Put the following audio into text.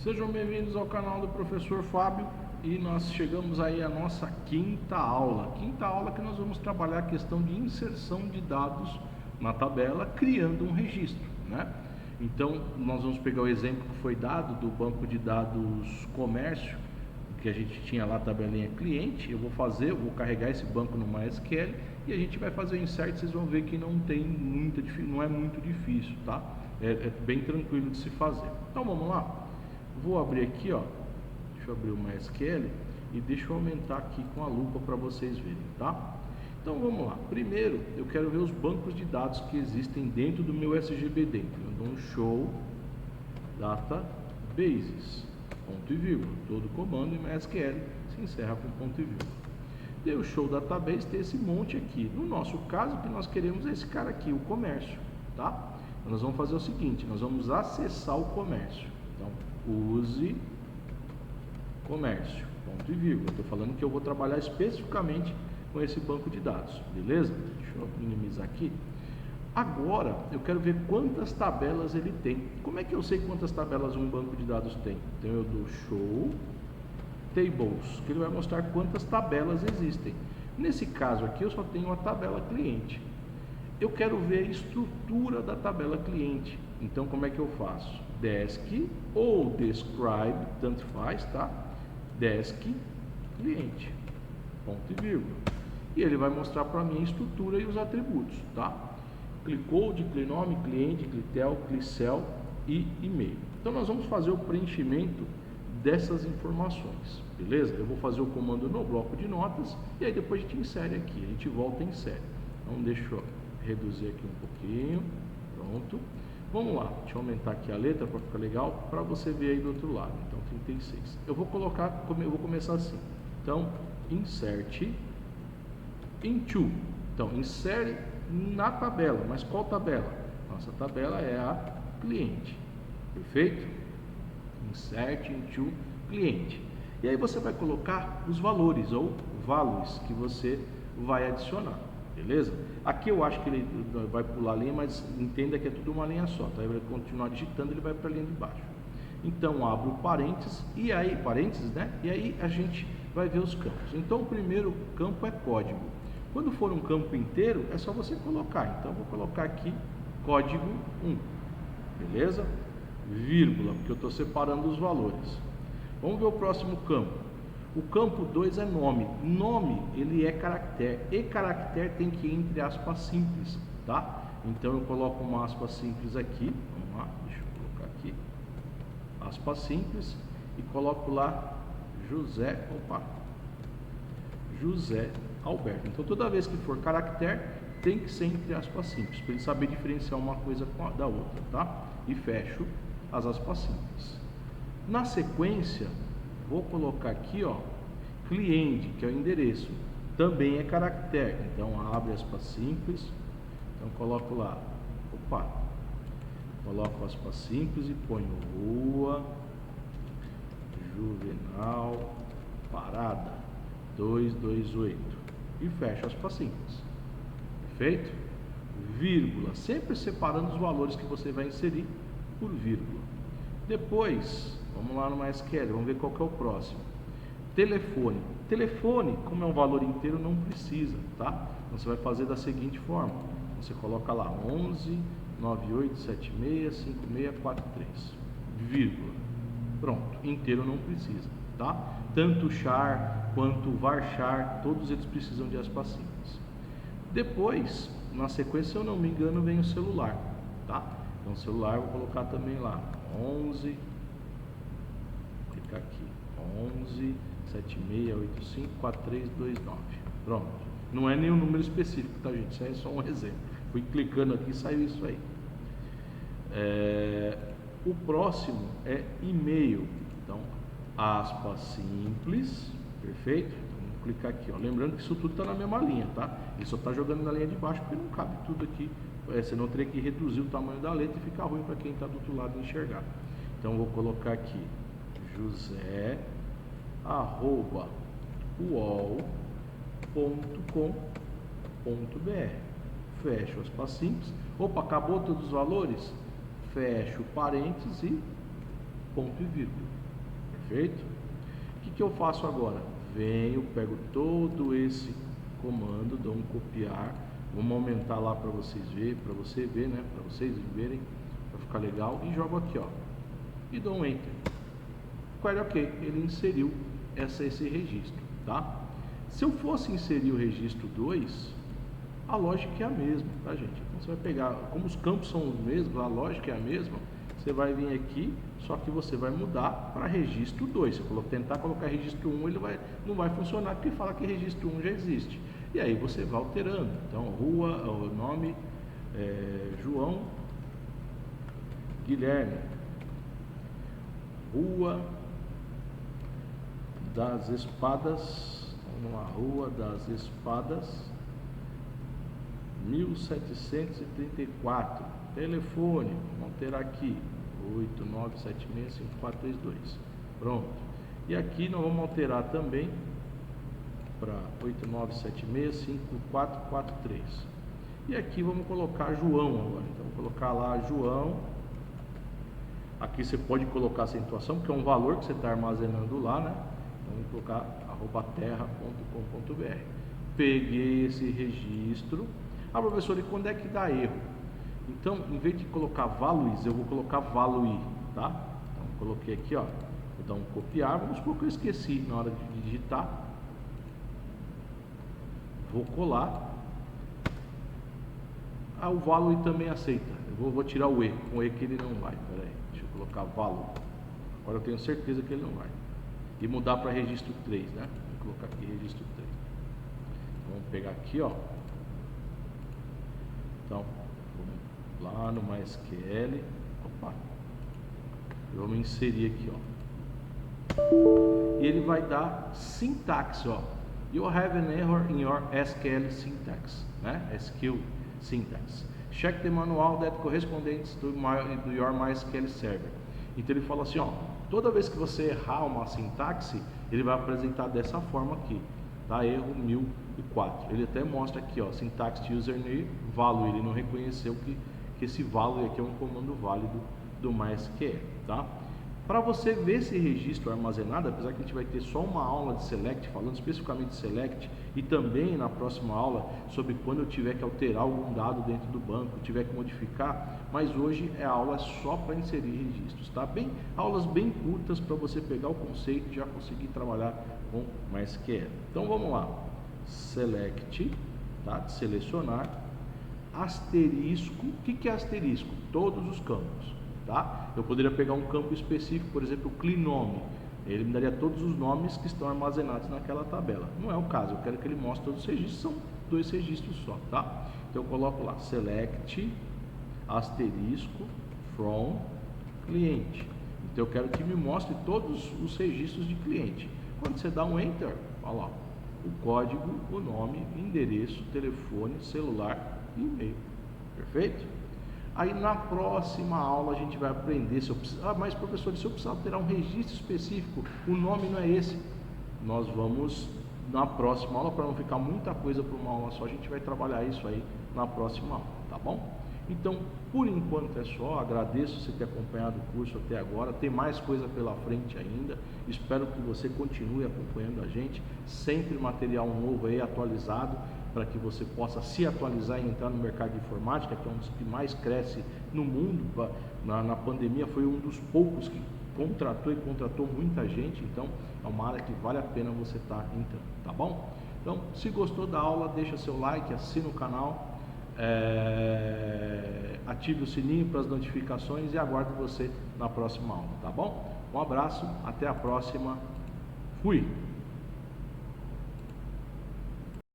Sejam bem-vindos ao canal do Professor Fábio e nós chegamos aí à nossa quinta aula. Quinta aula que nós vamos trabalhar a questão de inserção de dados na tabela, criando um registro, né? Então, nós vamos pegar o exemplo que foi dado do banco de dados comércio, que a gente tinha lá a tabelinha cliente. Eu vou carregar esse banco no MySQL e a gente vai fazer o insert. Vocês vão ver que não é muito difícil, tá? É bem tranquilo de se fazer. Então, vamos lá. Vou abrir aqui, ó. Deixa eu abrir o MySQL e deixa eu aumentar aqui com a lupa para vocês verem, tá? Então vamos lá. Primeiro eu quero ver os bancos de dados que existem dentro do meu SGBD. Então eu dou um show databases, ponto e vírgula. Todo comando em MySQL se encerra com ponto e vírgula. Deu o show database, tem esse monte aqui. No nosso caso, o que nós queremos é esse cara aqui, o comércio, tá? Então, nós vamos fazer o seguinte, nós vamos acessar o comércio. Então, use comércio, ponto e vírgula. Estou falando que eu vou trabalhar especificamente com esse banco de dados, beleza? Deixa eu minimizar aqui. Agora, eu quero ver quantas tabelas ele tem. Como é que eu sei quantas tabelas um banco de dados tem? Então, eu dou show tables, que ele vai mostrar quantas tabelas existem. Nesse caso aqui, eu só tenho uma tabela cliente. Eu quero ver a estrutura da tabela cliente. Então, como é que eu faço? Desk ou describe, tanto faz, tá? Desk cliente, ponto e vírgula. E ele vai mostrar para mim a estrutura e os atributos, tá? Clicode, clinome, cliente, clitel, clicel e e-mail. Então, nós vamos fazer o preenchimento dessas informações, beleza? Eu vou fazer o comando no bloco de notas e aí depois a gente insere aqui, a gente volta e insere. Então, deixa eu reduzir aqui um pouquinho, pronto. Vamos lá, deixa eu aumentar aqui a letra para ficar legal, para você ver aí do outro lado. Então, 36. Eu vou começar assim. Então, insert into. Então, insere na tabela. Mas qual tabela? Nossa tabela é a cliente. Perfeito? Insert into cliente. E aí você vai colocar os valores ou values que você vai adicionar. Beleza? Aqui eu acho que ele vai pular a linha, mas entenda que é tudo uma linha só, tá? Ele vai continuar digitando, ele vai para a linha de baixo. Então, abro parênteses, e aí, né? E aí a gente vai ver os campos. Então, o primeiro campo é código. Quando for um campo inteiro, é só você colocar. Então, eu vou colocar aqui código 1, beleza? Vírgula, porque eu estou separando os valores. Vamos ver o próximo campo. O campo 2 é nome. Nome, ele é caractere. E caractere tem que ir entre aspas simples, tá? Então, eu coloco uma aspa simples aqui. Vamos lá, deixa eu colocar aqui. Aspa simples. E coloco lá José Alberto. Então, toda vez que for caractere, tem que ser entre aspas simples, para ele saber diferenciar uma coisa da outra, tá? E fecho as aspas simples. Na sequência, vou colocar aqui, ó, cliente, que é o endereço, também é caractere. Então, abre aspas simples. Então, coloco lá, coloco aspas simples e ponho Rua Juvenal Parada 228 e fecho aspas simples. Perfeito? Vírgula, sempre separando os valores que você vai inserir por vírgula. Depois, vamos lá no MySQL, vamos ver qual que é o próximo. Telefone. Telefone, como é um valor inteiro, não precisa, tá? Então, você vai fazer da seguinte forma. Você coloca lá 11 9876 5643, vírgula. Pronto, inteiro não precisa, tá? Tanto o char quanto o varchar, todos eles precisam de aspas simples. Depois, na sequência, se eu não me engano, vem o celular, tá? Então, o celular eu vou colocar também lá 11, clicar aqui, 11 7685 4329. Pronto. Não é nenhum número específico, tá, gente? Isso aí é só um exemplo. Fui clicando aqui e saiu isso aí. O próximo é e-mail. Então, aspas simples, perfeito? Então, vamos clicar aqui, ó. Lembrando que isso tudo está na mesma linha, tá? Ele só está jogando na linha de baixo porque não cabe tudo aqui. Senão eu teria que reduzir o tamanho da letra e ficar ruim para quem está do outro lado enxergar. Então, vou colocar aqui josé@uol.com.br. Fecho aspas simples. Opa, acabou todos os valores? Fecho parênteses e ponto e vírgula. Perfeito? O que eu faço agora? Venho, pego todo esse comando, dou um copiar, vamos aumentar lá para vocês verem, para você ver, né? Para vocês verem, para ficar legal, e jogo aqui, ó, e dou um enter. Qual é ok? Ele inseriu esse registro, tá? Se eu fosse inserir o registro 2, a lógica é a mesma, tá, gente? Então você vai pegar, como os campos são os mesmos, a lógica é a mesma, você vai vir aqui, só que você vai mudar para registro 2. Se eu tentar colocar registro 1, ele não vai funcionar, porque fala que registro 1 já existe. E aí você vai alterando. Então, rua, o nome João Guilherme, Rua das Espadas, vamos lá, Rua das Espadas, 1734, telefone, vamos alterar aqui, 89765432, pronto. E aqui nós vamos alterar também para 89765443. E aqui vamos colocar João agora, então vou colocar lá João. Aqui você pode colocar acentuação, porque é um valor que você está armazenando lá, né? Então vamos colocar @terra.com.br. Peguei esse registro. Ah, professor, e quando é que dá erro? Então, em vez de colocar values, eu vou colocar value, tá? Então, coloquei aqui, ó, vou dar um copiar, vamos supor que eu esqueci na hora de digitar. Vou colar. Ah, o value também aceita. Eu vou tirar o E, com o E que ele não vai. Pera aí, deixa eu colocar value. Agora eu tenho certeza que ele não vai. E mudar para registro 3, né? Vou colocar aqui registro 3. Vamos pegar aqui, ó. Então, vamos lá no MySQL. Opa. Vamos inserir aqui, ó. E ele vai dar sintaxe, ó. You have an error in your SQL syntax, né? SQL syntax. Check the manual that corresponds to your MySQL server. Então ele fala assim, ó, toda vez que você errar uma sintaxe, ele vai apresentar dessa forma aqui, tá? Erro 1004. Ele até mostra aqui, ó, syntax username value. Ele não reconheceu que esse value aqui é um comando válido do MySQL, tá? Para você ver esse registro armazenado, apesar que a gente vai ter só uma aula de Select, falando especificamente de Select, e também na próxima aula sobre quando eu tiver que alterar algum dado dentro do banco, tiver que modificar, mas hoje é a aula só para inserir registros, tá? Aulas bem curtas para você pegar o conceito e já conseguir trabalhar com MySQL. Então vamos lá, Select, tá? De selecionar, asterisco. O que é asterisco? Todos os campos. Tá? Eu poderia pegar um campo específico, por exemplo, o clinome. Ele me daria todos os nomes que estão armazenados naquela tabela. Não é o caso, eu quero que ele mostre todos os registros, são 2 registros só, tá? Então eu coloco lá, select, asterisco, from, cliente. Então eu quero que me mostre todos os registros de cliente. Quando você dá um enter, olha lá, o código, o nome, endereço, telefone, celular e e-mail. Perfeito? Aí na próxima aula a gente vai aprender, mas professor, se eu precisar alterar um registro específico, o nome não é esse. Nós vamos, na próxima aula, para não ficar muita coisa para uma aula só, a gente vai trabalhar isso aí na próxima aula, tá bom? Então, por enquanto é só, agradeço você ter acompanhado o curso até agora, tem mais coisa pela frente ainda, espero que você continue acompanhando a gente, sempre material novo aí, atualizado, para que você possa se atualizar e entrar no mercado de informática, que é um dos que mais cresce no mundo. Na pandemia foi um dos poucos que contratou muita gente, então é uma área que vale a pena você estar entrando, tá bom? Então, se gostou da aula, deixa seu like, assina o canal, ative o sininho para as notificações e aguardo você na próxima aula, tá bom? Um abraço, até a próxima, fui!